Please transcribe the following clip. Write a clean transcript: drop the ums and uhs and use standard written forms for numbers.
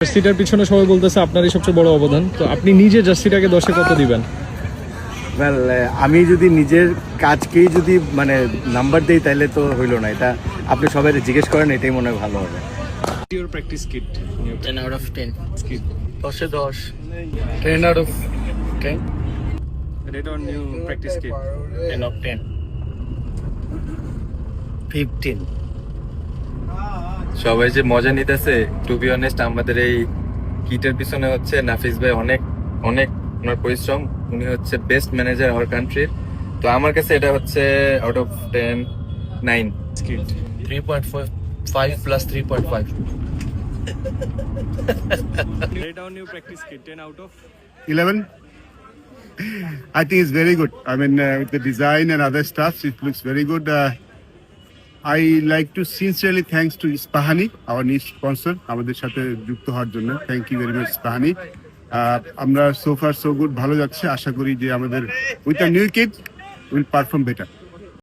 জার্সিটার পিছনে সবাই বলতেছে আপনারই সবচেয়ে বড় অবদান, তো আপনি নিজে জার্সিটাকে 10-এ কত দিবেন? ওয়েল, আমি যদি নিজের কাজকেই যদি মানে নাম্বার দেই তাহলে তো হইলো না। এটা আপনি সবাই জিজ্ঞেস করেন, এটাই মনে হয় ভালো হবে। Your practice kit. 10 out of 10. Kit. 10 10. 10 out of 10. Rate on new practice kit. 10 of 10. 15. সবাই যে মজা নিতেছে, টু বি অনেস্ট আমাদের এই কিটের পিছনে হচ্ছে নাফিস ভাই অনেক অনেক ওনার পরিশ্রম। উনি হচ্ছে বেস্ট ম্যানেজার আওয়ার কান্ট্রির। তো আমার কাছে এটা হচ্ছে out of 10 9 Kit. 3.5 plus 3.5. Rate on new practice kit. 10 out of 11. I think it's very good. I mean, with the design and other stuff, it looks very good. I like to sincerely thanks to Ispahani, our new sponsor. আমাদের সাথে যুক্ত হওয়ার জন্য thank you very much Ispahani. আমরা so far so good, ভালো যাচ্ছে। আশা করি যে আমাদের with a new kit will perform better.